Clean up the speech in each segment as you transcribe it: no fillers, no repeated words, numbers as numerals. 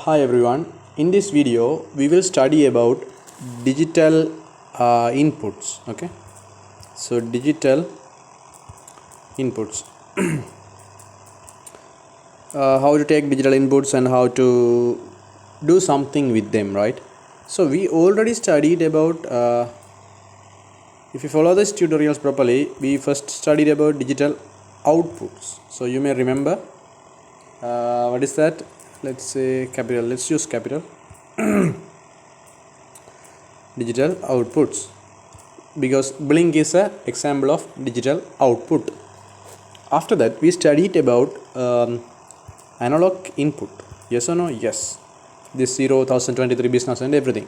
Hi everyone, in this video we will study about digital inputs. Okay, so digital inputs, how to take digital inputs and how to do something with them, right? So we already studied about if you follow this tutorials properly, we first studied about digital outputs. So you may remember what is that? Let's say capital, let's use capital. Digital outputs, because blink is a example of digital output. After that we studied about analog input. Yes or no? Yes, this 0,023 business and everything.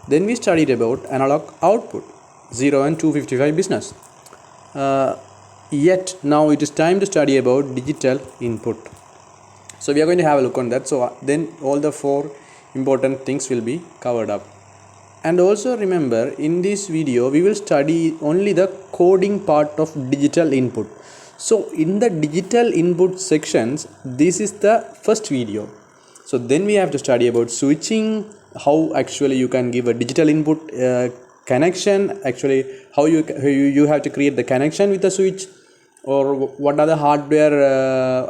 Then we studied about analog output, 0 and 255 business. Yet now it is time to study about digital input. So we are going to have a look on that. So then all the four important things will be covered up. And also remember, in this video we will study only the coding part of digital input. So in the digital input sections, this is the first video. So then we have to study about switching, how actually you can give a digital input connection, actually how you have to create the connection with the switch, or what are the hardware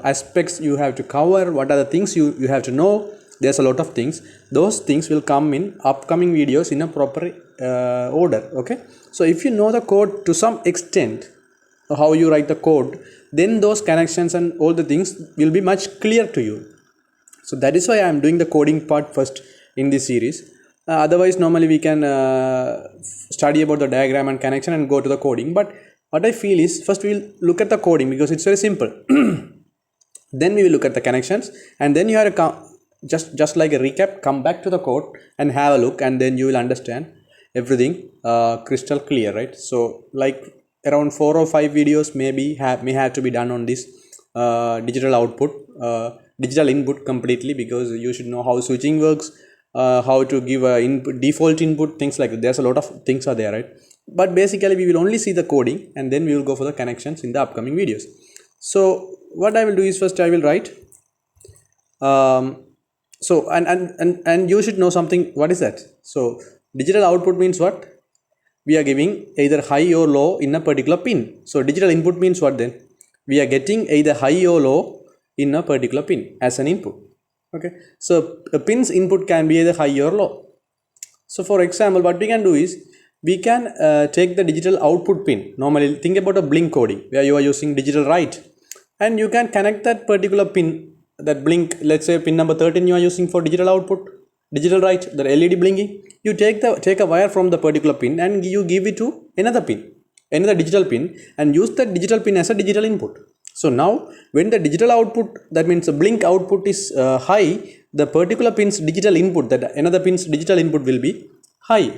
aspects you have to cover, what are the things you have to know. There's a lot of things. Those things will come in upcoming videos in a proper order. Okay, so if you know the code to some extent, how you write the code, then those connections and all the things will be much clear to you. So that is why I am doing the coding part first in this series. Otherwise normally we can study about the diagram and connection and go to the coding, but what I feel is first we will look at the coding because it's very simple. Then we will look at the connections, and then you have to just like a recap, come back to the code and have a look, and then you will understand everything crystal clear, right? So like around 4 or 5 videos may have to be done on this digital output, digital input completely, because you should know how switching works, how to give a default input, things like that. There's a lot of things are there, right? But basically we will only see the coding and then we will go for the connections in the upcoming videos. So what I will do is first I will write so and you should know something. What is that? So digital output means what? We are giving either high or low in a particular pin. So digital input means what then? We are getting either high or low in a particular pin as an input. Okay, so a pin's input can be either high or low. So for example, what we can do is we can take the digital output pin. Normally think about a blink coding where you are using digital write, and you can connect that particular pin, that blink, let's say pin number 13 you are using for digital output, digital write, the LED blinking. You take a wire from the particular pin and you give it to another pin, another digital pin, and use that digital pin as a digital input. So now when the digital output, that means the blink output is high, the particular pin's digital input, that another pin's digital input will be high.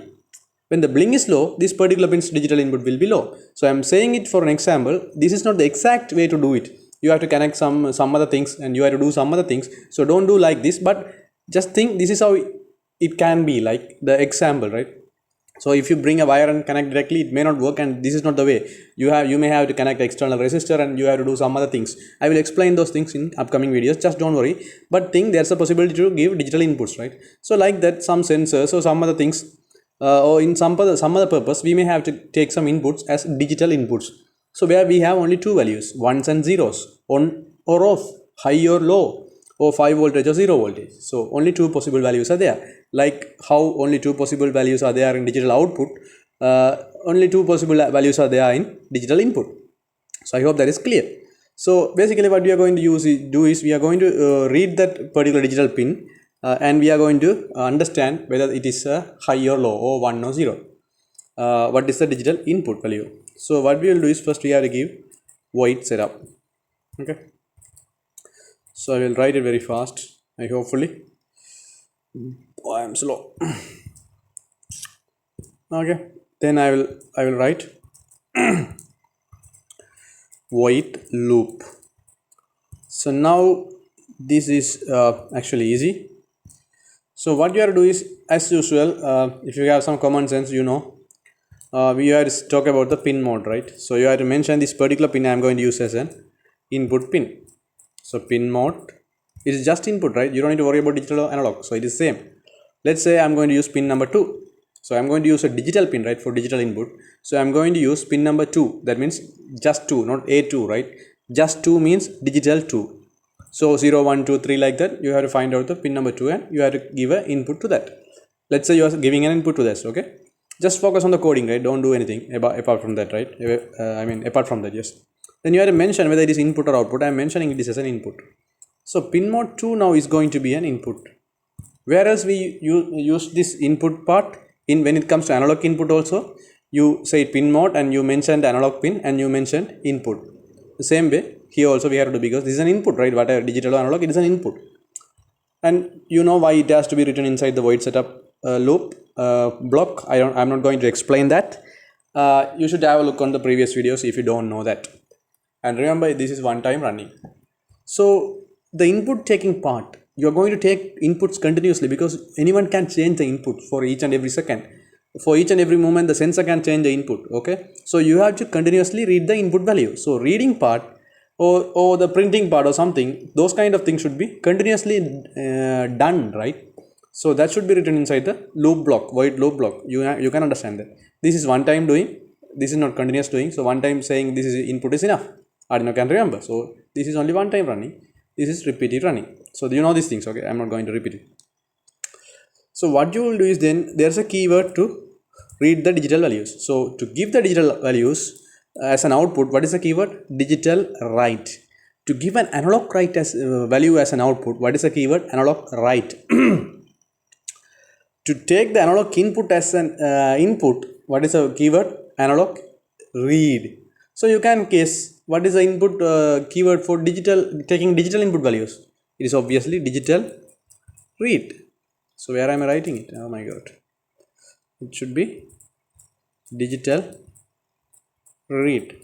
When the blink is low, this particular pin's digital input will be low. So I am saying it for an example. This is not the exact way to do it. You have to connect some other things, and you have to do some other things. So don't do like this, but just think this is how it can be, like the example, right? So if you bring a wire and connect directly, it may not work, and this is not the way. You may have to connect external resistor, and you have to do some other things. I will explain those things in upcoming videos, just don't worry. But think there's a possibility to give digital inputs, right? So like that, some sensors or some other things, or in some other purpose, we may have to take some inputs as digital inputs. So where we have only two values, ones and zeros, on or off, high or low, or 5 voltage or 0 voltage. So only two possible values are there. Like how only two possible values are there in digital output, only two possible values are there in digital input. So I hope that is clear. So basically what we are going to do is we are going to read that particular digital pin, and we are going to understand whether it is high or low, or 1 or 0. What is the digital input value? So what we will do is first we have to give void setup. Okay, so I will write it very fast. Hopefully I am slow. Okay, then I will write void loop. So now this is actually easy. So what you have to do is, as usual, if you have some common sense, you know, we have to talk about the pin mode, right? So you have to mention this particular pin I am going to use as an input pin. So pin mode, It is just input, right? You don't need to worry about digital or analog. So it is same. Let's say I'm going to use pin number 2. So I'm going to use a digital pin, right, for digital input. So I'm going to use pin number 2. That means just 2, not A2, right? Just 2 means digital 2. So 0, 1, 2, 3 like that. You have to find out the pin number 2 and you have to give an input to that. Let's say you are giving an input to this, okay? Just focus on the coding, right? Don't do anything apart from that, right? Apart from that, yes. Then you have to mention whether it is input or output. I'm mentioning this as an input. So pin mode 2 now is going to be an input. Whereas we use this input part in when it comes to analog input also, you say pin mode and you mentioned analog pin and you mentioned input. The same way here also we have to do, because this is an input, right? Whatever digital or analog, it is an input. And you know why it has to be written inside the void setup loop block. I'm not going to explain that. You should have a look on the previous videos if you don't know that. And remember, this is one time running. So the input taking part, you are going to take inputs continuously, because anyone can change the input for each and every second. For each and every moment, the sensor can change the input. Okay, so you have to continuously read the input value. So reading part or the printing part or something, those kind of things should be continuously done, right? So that should be written inside the loop block, void loop block. You can understand that this is one time doing, this is not continuous doing. So one time saying this is input is enough. Arduino can remember. So this is only one time running. This is repeated running. So you know these things. Okay, I'm not going to repeat it. So what you will do is, then there's a keyword to read the digital values. So to give the digital values as an output, what is the keyword? Digital write. To give an analog write as value as an output, what is the keyword? Analog write. To take the analog input as an input, what is the keyword? Analog read. So you can guess what is the input keyword for digital, taking digital input values. It is obviously digital read. So where am I writing it? Oh my god. It should be digital read.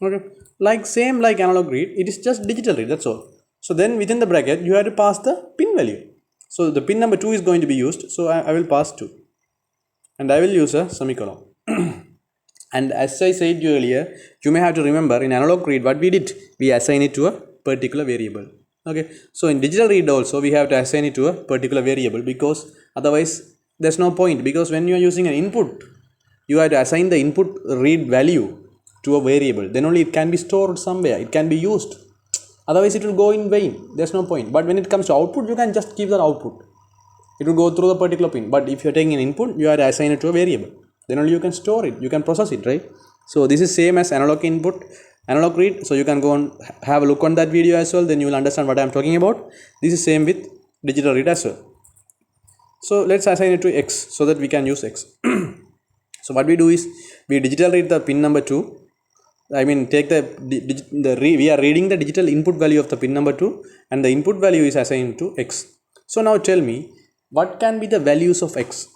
Okay. Like same like analog read, it is just digital read, that's all. So then within the bracket, you have to pass the pin value. So the pin number 2 is going to be used. So I will pass 2. And I will use a semicolon. And as I said earlier, you may have to remember in analog read what we did. We assign it to a particular variable. Okay. So in digital read also we have to assign it to a particular variable, because otherwise there's no point. Because when you are using an input, you have to assign the input read value to a variable. Then only it can be stored somewhere. It can be used. Otherwise it will go in vain. There's no point. But when it comes to output, you can just give the output. It will go through the particular pin. But if you're taking an input, you have to assign it to a variable. Then only you can store it. You can process it, right? So this is same as analog input, analog read. So you can go and have a look on that video as well. Then you will understand what I'm talking about. This is same with digital read as well. So let's assign it to X so that we can use X. So what we do is we digital read the pin number 2. I mean, take we are reading the digital input value of the pin number 2, and the input value is assigned to X. So now tell me, what can be the values of X?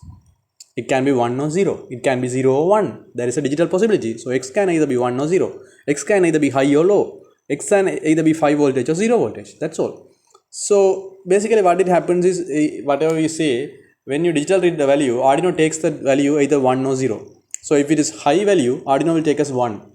It can be 1 or 0. It can be 0 or 1. There is a digital possibility. So X can either be 1 or 0. X can either be high or low. X can either be 5 voltage or 0 voltage. That's all. So basically what it happens is, whatever you say, when you digital read the value, Arduino takes the value either 1 or 0. So if it is high value, Arduino will take as 1.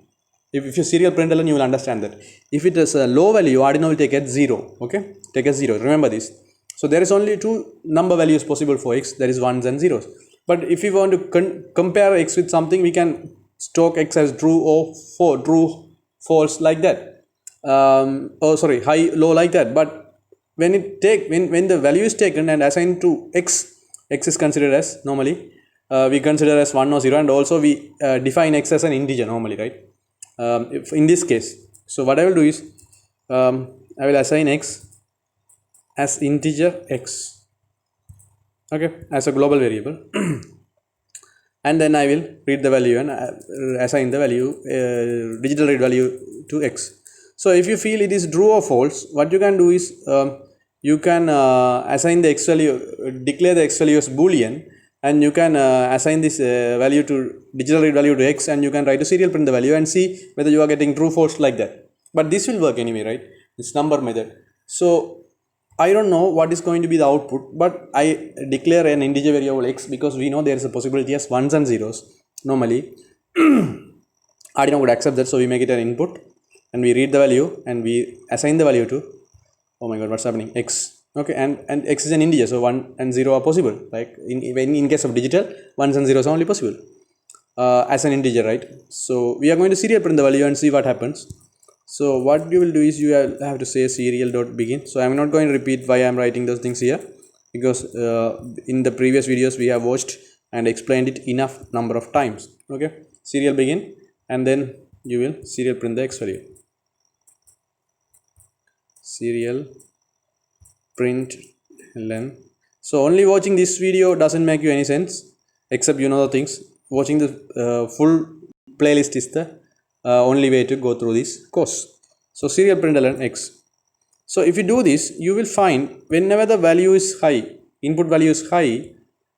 If you serial print alone, you will understand that. If it is a low value, Arduino will take as 0. Okay, take as 0. Remember this. So there is only 2 number values possible for X. There is 1s and 0s. But if you want to compare X with something, we can stock X as true or true, false like that. High, low like that. But when the value is taken and assigned to X is considered as normally we consider as 1 or 0, and also we define X as an integer normally, right? If in this case, so what I will do is I will assign X as integer X, okay, as a global variable. And then I will read the value and assign the value digital read value to X. So if you feel it is true or false, what you can do is you can assign the X value, declare the X value as Boolean, and you can assign this value to digital read value to X, and you can write a serial print the value and see whether you are getting true, false like that. But this will work anyway, right? It's number method. So I don't know what is going to be the output, but I declare an integer variable X because we know there is a possibility as 1s and 0s. Normally, Arduino would accept that, so we make it an input and we read the value and we assign the value to oh my god, what's happening, x. Okay, and x is an integer, so 1 and 0 are possible. Like in case of digital, 1s and 0s are only possible as an integer, right? So we are going to serial print the value and see what happens. So what you will do is you have to say serial dot begin. So I'm not going to repeat why I'm writing those things here, because in the previous videos we have watched and explained it enough number of times. Okay, serial begin, and then you will serial print the x value. Serial print ln. So only watching this video doesn't make you any sense, except you know the things. Watching the full playlist is the only way to go through this course. So serial print ln x. So if you do this, you will find whenever the value is high, input value is high,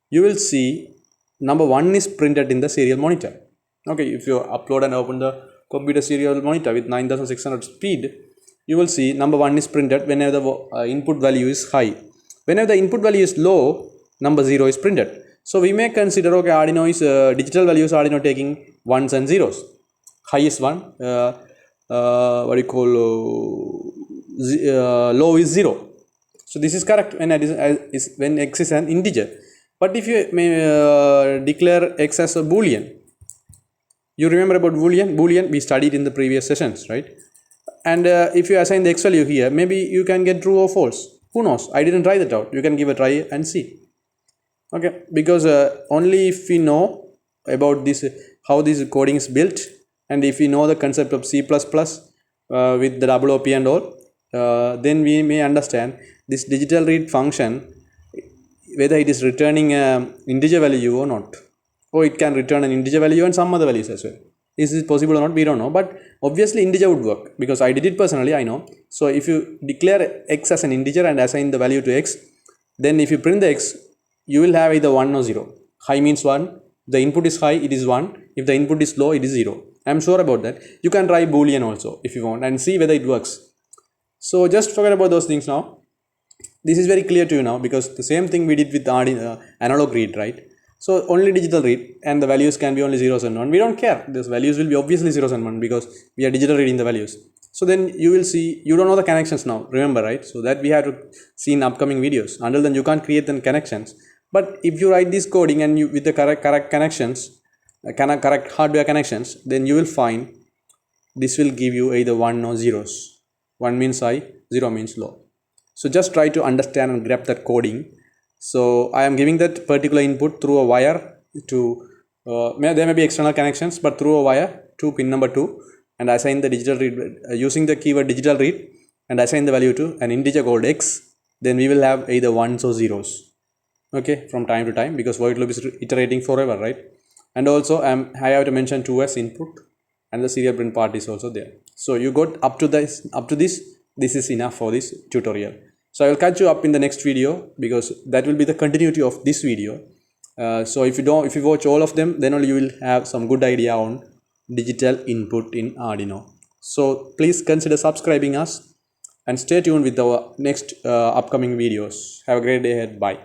you will see number 1 is printed in the serial monitor. Okay, if you upload and open the computer serial monitor with 9600 speed, you will see number 1 is printed whenever the input value is high. Whenever the input value is low, number 0 is printed. So we may consider, okay, Arduino is digital values, Arduino taking 1s and 0s. High is 1, what do you call, low is 0. So this is correct when when x is an integer. But if you may declare x as a boolean, you remember about boolean we studied in the previous sessions, right? And if you assign the x value here, maybe you can get true or false. Who knows? I didn't try that out. You can give a try and see. Okay, because only if we know about this, how this coding is built, and if we know the concept of C++ with the OOP and all, then we may understand this digital read function, whether it is returning an integer value or not, or it can return an integer value and some other values as well. Is this possible or not? We don't know, but obviously integer would work, because I did it personally, I know. So if you declare x as an integer and assign the value to x, then if you print the x, you will have either 1 or 0. High means 1. The input is high, it is 1. If the input is low, it is 0. I am sure about that. You can try boolean also if you want and see whether it works. So just forget about those things now. This is very clear to you now, because the same thing we did with the analog read, right? So only digital read, and the values can be only 0s and 1. We don't care. These values will be obviously 0s and 1, because we are digital reading the values. So then you will see, you don't know the connections now, remember, right? So that we have to see in upcoming videos. Until then you can't create the connections. But if you write this coding and you with the correct connections, correct hardware connections, then you will find this will give you either 1 or 0s. 1 means high, 0 means low. So just try to understand and grab that coding. So I am giving that particular input through a wire to, there may be external connections, but through a wire to pin number 2, and assign the digital read using the keyword digital read, and assign the value to an integer called x. Then we will have either 1s or 0s. Okay, from time to time, because void loop is iterating forever, right? And also I have to mention 2s input, and the serial print part is also there. So you got up to this, this is enough for this tutorial. So I will catch you up in the next video, because that will be the continuity of this video. So if you watch all of them, then only you will have some good idea on digital input in Arduino. So please consider subscribing us and stay tuned with our next upcoming videos. Have a great day ahead. Bye.